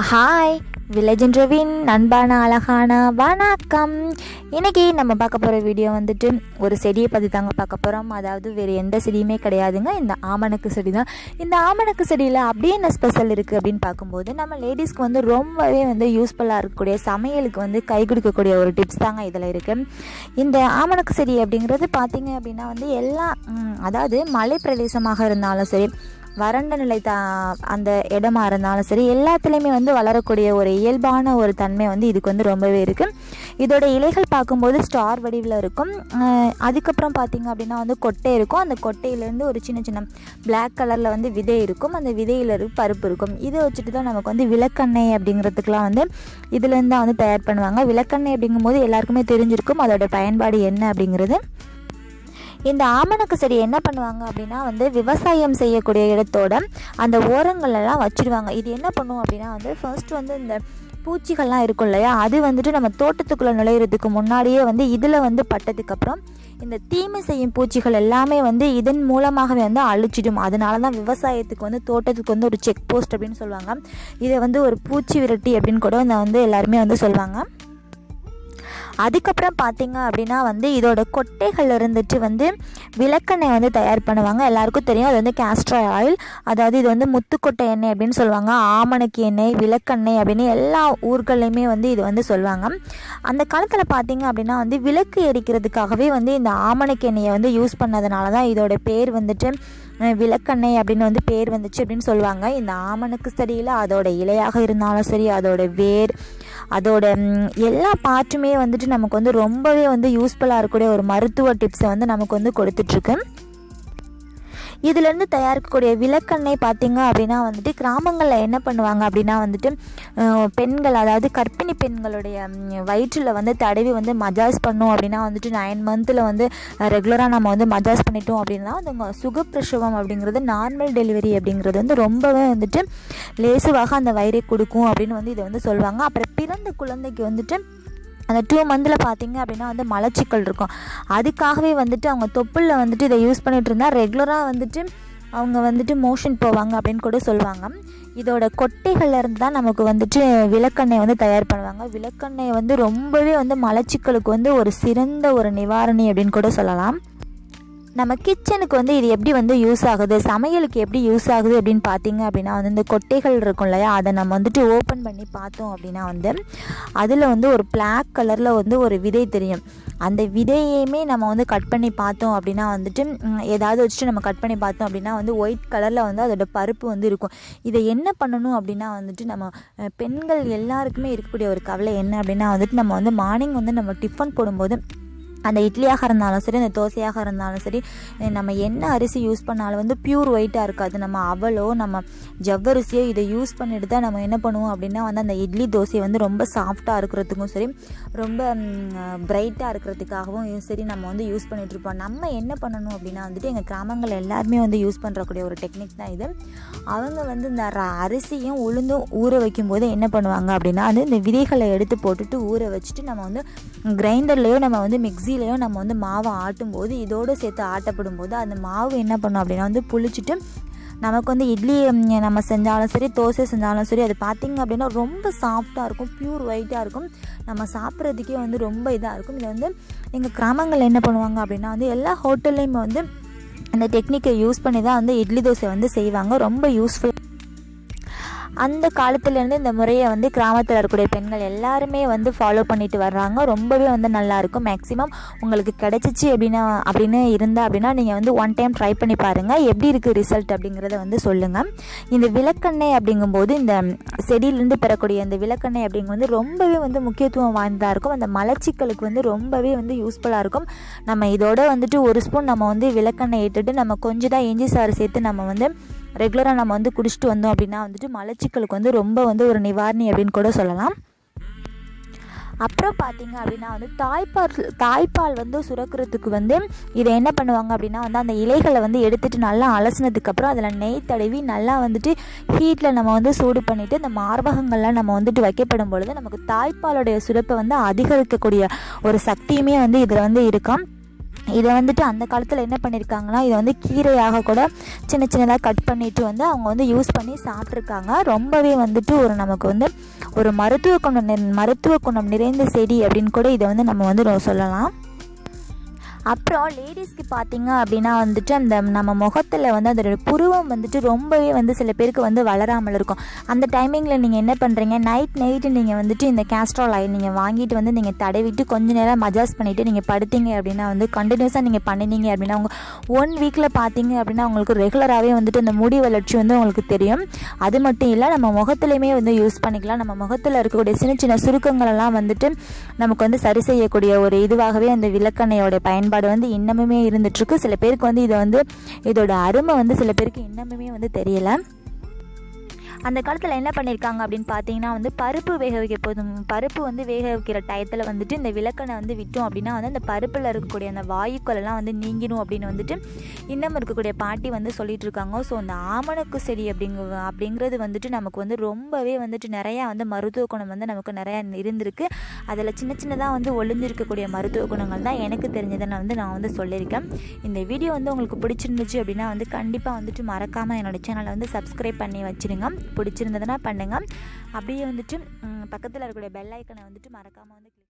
Hi வில்லேஜின்ட்ரோவின் அன்பான அழகான வணக்கம். இன்றைக்கி நம்ம பார்க்க போகிற வீடியோ வந்துட்டு ஒரு செடியை பற்றி தாங்க பார்க்க போகிறோம். அதாவது வேறு எந்த செடியுமே கிடையாதுங்க, இந்த ஆமணக்கு செடி தான். இந்த ஆமணக்கு செடியில் அப்படியே என்ன ஸ்பெஷல் இருக்குது அப்படின்னு பார்க்கும்போது, நம்ம லேடிஸ்க்கு வந்து ரொம்பவே வந்து யூஸ்ஃபுல்லாக இருக்கக்கூடிய சமையலுக்கு வந்து கை கொடுக்கக்கூடிய ஒரு டிப்ஸ் தாங்க இதில் இருக்குது. இந்த ஆமணக்கு செடி அப்படிங்கிறது பார்த்திங்க அப்படின்னா வந்து அதாவது மலை பிரதேசமாக இருந்தாலும் சரி, வறண்ட நிலை அந்த இடமா இருந்தாலும் சரி, எல்லாத்துலேயுமே வந்து வளரக்கூடிய ஒரு இயல்பான ஒரு தன்மை வந்து இதுக்கு வந்து ரொம்பவே இருக்குது. இதோட இலைகள் பார்க்கும்போது ஸ்டார் வடிவில் இருக்கும். அதுக்கப்புறம் பார்த்திங்க அப்படின்னா வந்து கொட்டை இருக்கும். அந்த கொட்டையிலேருந்து ஒரு சின்ன சின்ன பிளாக் கலரில் வந்து விதை இருக்கும். அந்த விதையில் பருப்பு இருக்கும். இதை வச்சுட்டு தான் நமக்கு வந்து விளக்கெண்ணெய் அப்படிங்கிறதுக்கெலாம் வந்து இதுலேருந்து தான் வந்து தயார் பண்ணுவாங்க. விளக்கெண்ணெய் அப்படிங்கும்போது எல்லாருக்குமே தெரிஞ்சிருக்கும் அதோட பயன்பாடு என்ன அப்படிங்கிறது. இந்த ஆமணக்கு செடி என்ன பண்ணுவாங்க அப்படின்னா வந்து விவசாயம் செய்யக்கூடிய இடத்தோட அந்த ஓரங்கள்லாம் வச்சுடுவாங்க. இது என்ன பண்ணும் அப்படின்னா வந்து ஃபர்ஸ்ட் வந்து இந்த பூச்சிகள்லாம் இருக்கும் இல்லையா, அது வந்துட்டு நம்ம தோட்டத்துக்குள்ளே நுழையிறதுக்கு முன்னாடியே வந்து இதில் வந்து பட்டதுக்கப்புறம் இந்த தீமை செய்யும் பூச்சிகள் எல்லாமே வந்து இதன் மூலமாகவே வந்து அழிச்சிடும். அதனால தான் விவசாயத்துக்கு வந்து தோட்டத்துக்கு வந்து ஒரு செக் போஸ்ட் அப்படின்னு சொல்லுவாங்க. இதை வந்து ஒரு பூச்சி விரட்டி அப்படின்னு கூட வந்து எல்லாருமே வந்து சொல்லுவாங்க. அதுக்கப்புறம் பார்த்திங்க அப்படின்னா வந்து இதோட கொட்டைகள் இருந்துட்டு வந்து விளக்கெண்ணெய் வந்து தயார் பண்ணுவாங்க. எல்லாருக்கும் தெரியும், அது வந்து கேஸ்டர் ஆயில், அதாவது இது வந்து முத்துக்கொட்டை எண்ணெய் அப்படின்னு சொல்லுவாங்க. ஆமணக்கு எண்ணெய், விளக்கெண்ணெய் அப்படின்னு எல்லா ஊர்கள்லையுமே வந்து இது வந்து சொல்லுவாங்க. அந்த காலத்தில் பார்த்திங்க அப்படின்னா வந்து விளக்கு எரிக்கிறதுக்காகவே வந்து இந்த ஆமணக்கு எண்ணெயை வந்து யூஸ் பண்ணதுனால தான் இதோட பேர் வந்துட்டு விளக்கெண்ணெய் அப்படின்னு வந்து பேர் வந்துச்சு அப்படின்னு சொல்லுவாங்க. இந்த ஆமணக்கு செடியில் அதோட இலையாக இருந்தாலும் சரி, அதோட வேர், அதோட எல்லா பார்ட்டுமே வந்துட்டு நமக்கு வந்து ரொம்பவே வந்து யூஸ்ஃபுல்லாக இருக்கக்கூடிய ஒரு மருத்துவ டிப்ஸை வந்து நமக்கு வந்து கொடுத்துட்ருக்கு. இதிலேருந்து தயாரிக்கக்கூடிய விளக்கெண்ணெய் பார்த்திங்க அப்படின்னா வந்துட்டு கிராமங்களில் என்ன பண்ணுவாங்க அப்படின்னா வந்துட்டு பெண்கள், அதாவது கர்ப்பிணி பெண்களுடைய வயிற்றில் வந்து தடவி வந்து மஜாஜ் பண்ணோம் அப்படின்னா வந்துட்டு 9 மந்தில் வந்து ரெகுலராக நம்ம வந்து மஜாஜ் பண்ணிட்டோம் அப்படின்னா அந்த சுகப்பிரசவம் அப்படிங்கிறது, நார்மல் டெலிவரி அப்படிங்கிறது வந்து ரொம்பவே வந்துட்டு லேசுவாக அந்த வயிறை கொடுக்கும் அப்படின்னு வந்து இதை வந்து சொல்லுவாங்க. அப்புறம் பிறந்த குழந்தைக்கு வந்துட்டு அந்த 2 மந்தில் பார்த்திங்க அப்படின்னா வந்து மலச்சிக்கல் இருக்கும். அதுக்காகவே வந்துட்டு அவங்க தொப்புளில் வந்துட்டு இதை யூஸ் பண்ணிகிட்டு இருந்தால் ரெகுலராக வந்துட்டு அவங்க வந்துட்டு மோஷன் போவாங்க அப்படின்னு கூட சொல்லுவாங்க. இதோட கொட்டைகள்லேருந்து தான் நமக்கு வந்துட்டு விளக்கெண்ணெய் வந்து தயார் பண்ணுவாங்க. விளக்கெண்ணெய் வந்து ரொம்பவே வந்து மலச்சிக்கலுக்கு வந்து ஒரு சிறந்த ஒரு நிவாரணி அப்படின்னு கூட சொல்லலாம். நம்ம கிச்சனுக்கு வந்து இது எப்படி வந்து யூஸ் ஆகுது, சமையலுக்கு எப்படி யூஸ் ஆகுது அப்படின்னு பார்த்திங்க அப்படின்னா வந்து இந்த கொட்டைகள் இருக்கும் இல்லையா, அதை நம்ம வந்துட்டு ஓப்பன் பண்ணி பார்த்தோம் அப்படின்னா வந்து அதில் வந்து ஒரு பிளாக் கலரில் வந்து ஒரு விதை தெரியும். அந்த விதையுமே நம்ம வந்து கட் பண்ணி பார்த்தோம் அப்படின்னா வந்துட்டு ஏதாவது வச்சுட்டு நம்ம கட் பண்ணி பார்த்தோம் அப்படின்னா வந்து ஒயிட் கலரில் வந்து அதோட பருப்பு வந்து இருக்கும். இதை என்ன பண்ணணும் அப்படின்னா வந்துட்டு நம்ம பெண்கள் எல்லாருக்குமே இருக்கக்கூடிய ஒரு கவலை என்ன அப்படின்னா வந்துட்டு நம்ம வந்து மார்னிங் வந்து நம்ம டிஃபன் போடும்போது அந்த இட்லியாக இருந்தாலும் சரி, அந்த தோசையாக இருந்தாலும் சரி, நம்ம என்ன அரிசி யூஸ் பண்ணாலும் வந்து பியூர் ஒயிட்டாக இருக்காது. நம்ம அவலோ நம்ம ஜவ்வரிசியோ இதை யூஸ் பண்ணிட்டு தான் நம்ம என்ன பண்ணுவோம் அப்படின்னா வந்து அந்த இட்லி தோசை வந்து ரொம்ப சாஃப்டாக இருக்கிறதுக்கும் சரி, ரொம்ப பிரைட்டாக இருக்கிறதுக்காகவும் சரி நம்ம வந்து யூஸ் பண்ணிகிட்ருப்போம். நம்ம என்ன பண்ணணும் அப்படின்னா வந்துட்டு எங்கள் கிராமங்கள் எல்லாருமே வந்து யூஸ் பண்ணுறக்கூடிய ஒரு டெக்னிக் தான் இது. அவங்க வந்து இந்த அரிசியும் உளுந்தும் ஊற வைக்கும்போது என்ன பண்ணுவாங்க அப்படின்னா வந்து இந்த விதைகளை எடுத்து போட்டுட்டு ஊற வச்சுட்டு நம்ம வந்து கிரைண்டர்லேயோ நம்ம வந்து மிக்ஸிலேயோ நம்ம வந்து மாவை ஆட்டும்போது இதோடு சேர்த்து ஆட்டப்படும் போது அந்த மாவு என்ன பண்ணும் அப்படின்னா வந்து புளிச்சிட்டு நமக்கு வந்து இட்லி நம்ம செஞ்சாலும் சரி, தோசை செஞ்சாலும் சரி, அது பார்த்திங்க அப்படின்னா ரொம்ப சாஃப்டாக இருக்கும், பியூர் ஒயிட்டாக இருக்கும். நம்ம சாப்பிட்றதுக்கே வந்து ரொம்ப இதாக இருக்கும். இதை வந்து எங்கள் கிராமங்களில் என்ன பண்ணுவாங்க அப்படின்னா வந்து எல்லா ஹோட்டல்லையுமே வந்து இந்த டெக்னிக்கை யூஸ் பண்ணி தான் வந்து இட்லி தோசை வந்து செய்வாங்க. ரொம்ப யூஸ்ஃபுல். அந்த காலத்துலேருந்து இந்த முறையை வந்து கிராமத்தில் இருக்கக்கூடிய பெண்கள் எல்லாருமே வந்து ஃபாலோ பண்ணிட்டு வர்றாங்க. ரொம்பவே வந்து நல்லாயிருக்கும். மேக்ஸிமம் உங்களுக்கு கிடச்சிச்சு அப்படின்னு இருந்தால் அப்படின்னா நீங்கள் வந்து 1 டைம் ட்ரை பண்ணி பாருங்கள், எப்படி இருக்குது ரிசல்ட் அப்படிங்கிறத வந்து சொல்லுங்கள். இந்த விளக்கெண்ணெய் அப்படிங்கும்போது இந்த செடியிலேருந்து பெறக்கூடிய இந்த விளக்கெண்ணெய் அப்படிங்கும்போது ரொம்பவே வந்து முக்கியத்துவம் வாய்ந்ததாக இருக்கும். அந்த மலச்சிக்கலுக்கு வந்து ரொம்பவே வந்து யூஸ்ஃபுல்லாக இருக்கும். நம்ம இதோட வந்துட்டு 1 ஸ்பூன் நம்ம வந்து விளக்கெண்ணெய் இட்டுட்டு நம்ம கொஞ்சம் தான் இஞ்சி சாறு சேர்த்து நம்ம வந்து ரெகுலராக நம்ம வந்து குடிச்சிட்டு வந்தோம் அப்படின்னா வந்துட்டு மலச்சிக்கலுக்கு வந்து ரொம்ப வந்து ஒரு நிவாரணி அப்படின்னு கூட சொல்லலாம். அப்புறம் பார்த்திங்க அப்படின்னா வந்து தாய்ப்பால் வந்து சுரக்கிறதுக்கு வந்து இதை என்ன பண்ணுவாங்க அப்படின்னா வந்து அந்த இலைகளை வந்து எடுத்துகிட்டு நல்லா அலசினதுக்கப்புறம் அதில் நெய் தடவி நல்லா வந்துட்டு ஹீட்டில் நம்ம வந்து சூடு பண்ணிவிட்டு இந்த மார்பகங்கள்லாம் நம்ம வந்துட்டு வைக்கப்படும் பொழுது நமக்கு தாய்ப்பாலுடைய சுரப்பை வந்து அதிகரிக்கக்கூடிய ஒரு சக்தியுமே வந்து இதில் வந்து இருக்கும். இதை வந்துட்டு அந்த காலத்தில் என்ன பண்ணியிருக்காங்கன்னா இதை வந்து கீரையாக கூட சின்ன சின்னதாக கட் பண்ணிவிட்டு வந்து அவங்க வந்து யூஸ் பண்ணி சாப்பிட்ருக்காங்க. ரொம்பவே வந்துட்டு ஒரு நமக்கு வந்து ஒரு மருத்துவ குணம் நிறைந்த செடி அப்படின்னு கூட இதை வந்து நம்ம வந்து சொல்லலாம். அப்புறம் லேடிஸ்க்கு பார்த்திங்க அப்படின்னா வந்துட்டு அந்த நம்ம முகத்தில் வந்து அதோட புருவம் வந்துட்டு ரொம்பவே வந்து சில பேருக்கு வந்து வளராமல் இருக்கும். அந்த டைமிங்கில் நீங்கள் என்ன பண்ணுறீங்க, நைட்டு நீங்கள் வந்துட்டு இந்த கேஸ்ட்ரால் ஆயில் நீங்கள் வாங்கிட்டு வந்து நீங்கள் தடவிட்டு கொஞ்சம் நேரம் மஜாஸ் பண்ணிவிட்டு நீங்கள் படுத்தீங்க அப்படின்னா வந்து கண்டினியூஸாக நீங்கள் பண்ணினீங்க அப்படின்னா அவங்க 1 வீக்கில் பார்த்தீங்க அப்படின்னா உங்களுக்கு ரெகுலராகவே வந்துட்டு அந்த முடி வளர்ச்சி வந்து உங்களுக்கு தெரியும். அது மட்டும் இல்லை, நம்ம முகத்துலையுமே வந்து யூஸ் பண்ணிக்கலாம். நம்ம முகத்தில் இருக்கக்கூடிய சின்ன சின்ன சுருக்கங்களெல்லாம் வந்துட்டு நமக்கு வந்து சரி செய்யக்கூடிய ஒரு இதுவாகவே அந்த விளக்கெண்ணெயோட பயன்பாடு வந்து இன்னமுமே இருந்துட்டுருக்கு. சில பேருக்கு வந்து இதோட அருமை வந்து சில பேருக்கு இன்னமுமே வந்து தெரியல. அந்த காலத்தில் என்ன பண்ணியிருக்காங்க அப்படின்னு பார்த்தீங்கன்னா வந்து பருப்பு வந்து வேக வைக்கிற டயத்தில் வந்துட்டு இந்த விளக்கெண்ணெய் வந்து விட்டோம் அப்படின்னா வந்து அந்த பருப்பில் இருக்கக்கூடிய அந்த வாயுக்களெல்லாம் வந்து நீங்கிடும் அப்படின்னு வந்துட்டு இன்னும் இருக்கக்கூடிய பாட்டி வந்து சொல்லிட்டு இருக்காங்க. ஸோ அந்த ஆமணக்கு செடி அப்படிங்கிறது வந்துட்டு நமக்கு வந்து ரொம்பவே வந்துட்டு நிறையா வந்து மருத்துவ குணம் வந்து நமக்கு நிறையா இருந்திருக்கு. அதில் சின்னதாக வந்து ஒளிஞ்சிருக்கக்கூடிய மருத்துவ குணங்கள் தான் எனக்கு தெரிஞ்சதை நான் வந்து சொல்லியிருக்கேன். இந்த வீடியோ வந்து உங்களுக்கு பிடிச்சிருந்துச்சு அப்படின்னா வந்து கண்டிப்பாக வந்துட்டு மறக்காமல் என்னோடய சேனலை வந்து சப்ஸ்கிரைப் பண்ணி வச்சுருங்க. பிடிச்சிருந்ததுன்னா பண்ணுங்கள். அப்படியே வந்துட்டு பக்கத்தில் இருக்கக்கூடிய பெல் ஐக்கனை வந்துட்டு மறக்காமல் வந்து